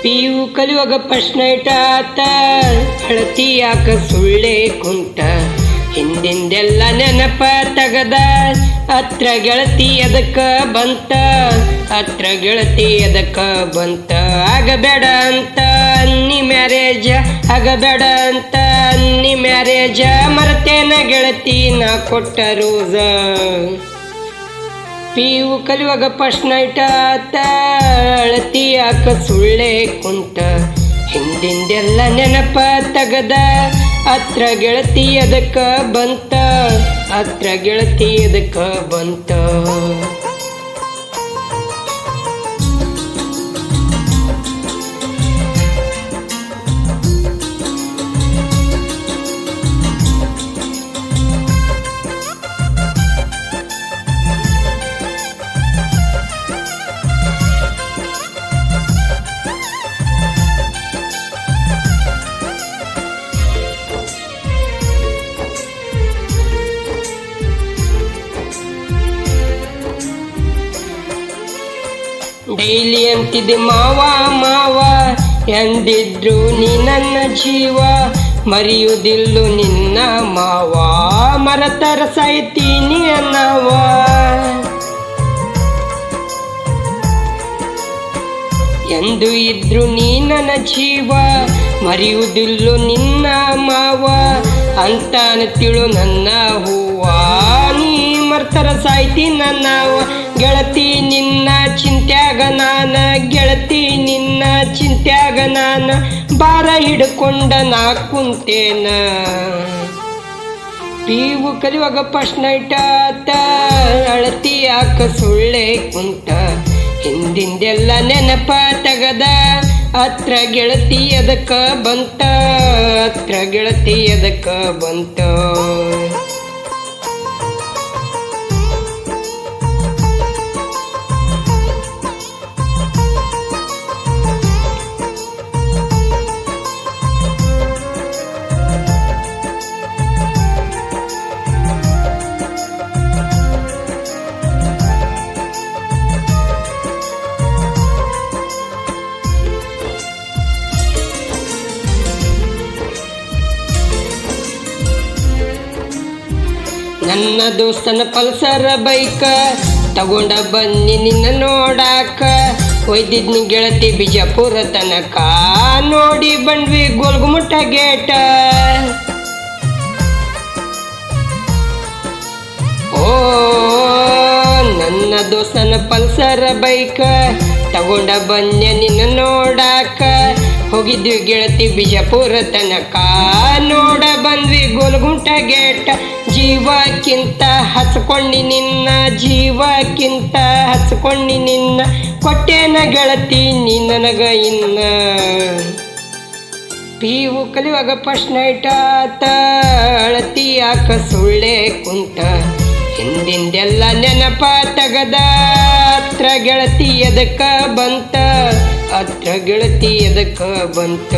PU ಕಲಿಯುವಾಗ ಪ್ರಶ್ನೆ ಇಟ್ಟಾತ, ಅಳತಿ ಯಾಕ ಸುಳ್ಳೆ ಕುಂತ, ಹಿಂದಿಂದೆಲ್ಲ ನೆನಪ ತಗದ, ಹತ್ರ ಗೆಳತಿ ಎದಕ್ಕ ಬಂತ, ಹತ್ರ ಗೆಳತಿ ಎದಕ್ಕ ಬಂತ. ಆಗಬೇಡ ಅಂತ ಅನ್ನಿ ಮ್ಯಾರೇಜ, ಆಗಬೇಡ ಅಂತ ಅನ್ನಿ ಮ್ಯಾರೇಜ, ಮರತೇನ ಗೆಳತಿ ನಾ ಕೊಟ್ಟ ರೋಜ. ಪಿಯು ಕಲಿಯುವಾಗ ಪ್ರಶ್ನೆ ಇಟ್ಟಾತ, ಅಳತಿ ಯಾಕ ಸುಳ್ಳೆ ಕುಂತ, ಹಿಂದಿಂದೆಲ್ಲ ನೆನಪ ತಗದ, ಹತ್ರ ಗೆಳತಿ ಎದಕ್ಕ ಬಂತ, ಹತ್ರ ಗೆಳತಿ ಎದಕ್ಕ ಬಂತ. ಡೈಲಿ ಅಂತಿದ್ದೆ ಮಾವ ಮಾವ, ಎಂದಿದ್ರು ನೀ ನನ್ನ ಜೀವ, ಮರೆಯುವುದಿಲ್ಲು ನಿನ್ನ ಮಾವ, ಮರತರ ಸಾಯ್ತೀನಿ ಅನ್ನವ. ಎಂದು ಇದ್ರು ನೀ ನನ್ನ ಜೀವ, ಮರೆಯುವುದಿಲ್ಲು ನಿನ್ನ ಮಾವ, ಅಂತಾನ ತಿಳು ನನ್ನ ಹೂವ, ನೀ ಮರ್ತರ ಸಾಯ್ತಿ ನನ್ನವ. ಗೆಳತಿ ನಿನ್ನ ಚಿಂತ್ಯಾಗ ನಾನ, ಗೆಳತಿ ನಿನ್ನ ಚಿಂತ್ಯಾಗ ನಾನ, ಬಾರ ಹಿಡ್ಕೊಂಡ ನಾ ಕುಂತೇನ. ಪಿಯು ಕಲಿಯುವಾಗ ಪ್ರಶ್ನೆ ಇಟ್ಟಾತ, ಅಳತಿ ಯಾಕ ಸುಳ್ಳೆ ಕುಂತ, ಹಿಂದಿಂದೆಲ್ಲ ನೆನಪ ತಗದ, ಹತ್ರ ಗೆಳತಿ ಎದಕ್ಕ ಬಂತ, ಹತ್ರ ಗೆಳತಿ ಎದಕ್ಕ ಬಂತ. ನನ್ನ ದೋಸ್ತನ ಪಲ್ಸರ ಬೈಕ ತಗೊಂಡ ಬನ್ನಿ ನಿನ್ನ ನೋಡಾಕ, ಒಯ್ದಿದ್ನಿ ಗೆಳತಿ ಬಿಜಾಪುರ ತನಕ, ನೋಡಿ ಬಂದ್ವಿ ಗೋಲ್ಗುಮಟ ಗೇಟ. ಓ ನನ್ನ ದೋಸ್ತನ ಪಲ್ಸರ ಬೈಕ ತಗೊಂಡ ಬನ್ನಿ ನಿನ್ನ ನೋಡಾಕ, ಹೋಗಿದ್ವಿ ಗೆಳತಿ ಬಿಜಾಪುರ ತನಕ, ನೋಡ ಬಂದ್ವಿ ಗೋಲ್ಗುಂಟ ಗೇಟ. ಜೀವಕ್ಕಿಂತ ಹಚ್ಕೊಂಡಿ ನಿನ್ನ, ಜೀವಕ್ಕಿಂತ ಹಚ್ಕೊಂಡಿ ನಿನ್ನ, ಕೊಟ್ಟೇನ ಗೆಳತಿ ನೀ ನನಗ ಇನ್ನ. ಪಿಯು ಕಲಿಯುವಾಗ ಪ್ರಶ್ನೆ ಇಟ್ಟಾತ, ಅಳತಿ ಯಾಕ ಸುಳ್ಳೆ ಕುಂತ, ಹಿಂದಿಂದೆಲ್ಲ ನೆನಪ ತಗದ, ಹತ್ರ ಗೆಳತಿ ಎದಕ್ಕ ಬಂತ, ಹತ್ರ ಗೆಳತಿ ಎದಕ್ಕ ಬಂತ.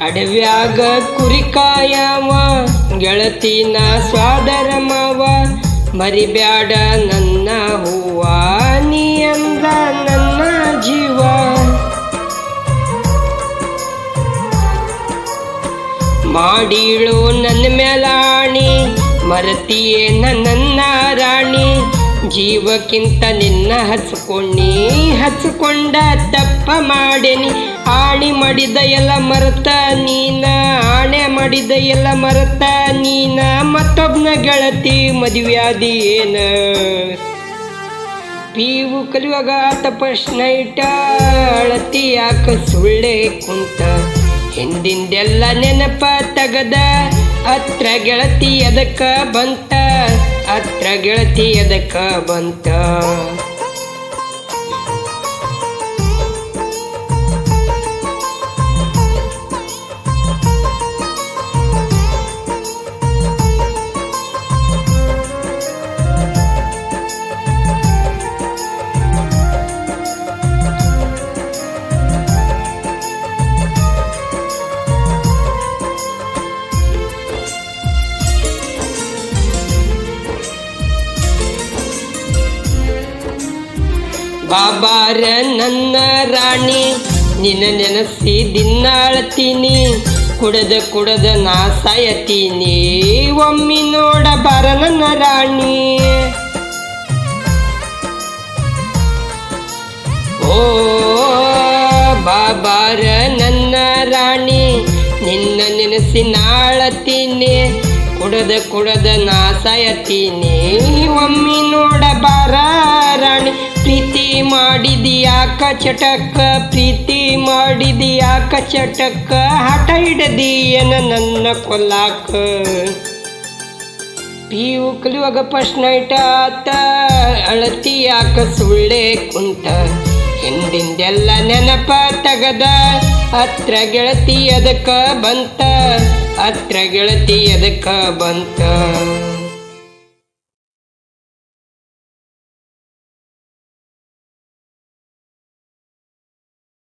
ಅಡವ್ಯಾಗ ಕುರಿ ಕಾಯವ, ಗೆಳತಿನ ಸ್ವಾದರ ಮಾವ, ಮರಿಬ್ಯಾಡ ನನ್ನ ಹೂವ, ನೀ ಅಂದ ನನ್ನ ಜೀವ. ಮಾಡಿಳು ನನ್ನ ಮೇಲಾಣಿ, ಮರತಿಯೇ ನನ್ನ ರಾಣಿ, ಜೀವಕ್ಕಿಂತ ನಿನ್ನ ಹಚ್ಕೊಂಡ ತಪ್ಪ ಮಾಡೇನಿ, ಆಣಿ ಮಾಡಿದ ಎಲ್ಲ ಮರತ ನೀನ, ಆಣೆ ಮಾಡಿದ ಎಲ್ಲ ಮರತ ನೀನ, ಮತ್ತೊಬ್ನ ಗೆಳತಿ ಮದುವ್ಯಾದಿ ಏನ. ಪಿಯು ಕಲಿಯುವಾಗ ಆತ ಪ್ರಶ್ನೆ ಇಟ್ಟ, ಅಳತಿ ಯಾಕ ಸುಳ್ಳೆ ಕುಂತ, ಹಿಂದಿಂದೆಲ್ಲ ನೆನಪ ತಗದ, ಹತ್ರ ಗೆಳತಿ ಎದಕ್ಕ ಬಂತ, ಹತ್ರ ಗೆಳತಿ ಎದಕ್ಕ ಬಂತ. ಬಾಬಾರ ನನ್ನ ರಾಣಿ ನಿನ್ನ ನೆನಸಿ ದಿನ ಅಳ್ತೀನಿ, ಕುಡದ ಕುಡದ ನಾ ಸಾಯತೀನಿ, ಒಮ್ಮಿ ನೋಡ ಬಾರ ನನ್ನ ರಾಣಿ. ಓ ಬಾಬಾರ ನನ್ನ ರಾಣಿ ನಿನ್ನ ನೆನೆಸಿ ನಾಳತೀನಿ, ಕುಡದ ಕುಡದ ನಾ ಸಾಯತೀನಿ, ಒಮ್ಮಿ ನೋಡ ಬಾರ ರಾಣಿ. ಪ್ರೀತಿ ಮಾಡಿದ್ಯಾಕ ಚಟಕ್ಕ, ಪ್ರೀತಿ ಮಾಡಿದ್ಯಾಕ ಚಟಕ್ಕ, ಹಠ ಹಿಡದಿಯನ ನನ್ನ ಕೊಲ್ಲಾಕ. PU ಕಲಿಯುವಾಗ ಫಸ್ಟ್ ನೈಟ್ ಆತ, ಅಳತಿ ಯಾಕ ಸುಳ್ಳೆ ಕುಂತ, ಹಿಂದಿಂದೆಲ್ಲ ನೆನಪ ತಗದ, ಹತ್ರ ಗೆಳತಿ ಅದಕ್ಕ ಬಂತ, ಹತ್ರ ಗೆಳತಿ ಅದಕ್ಕ ಬಂತ.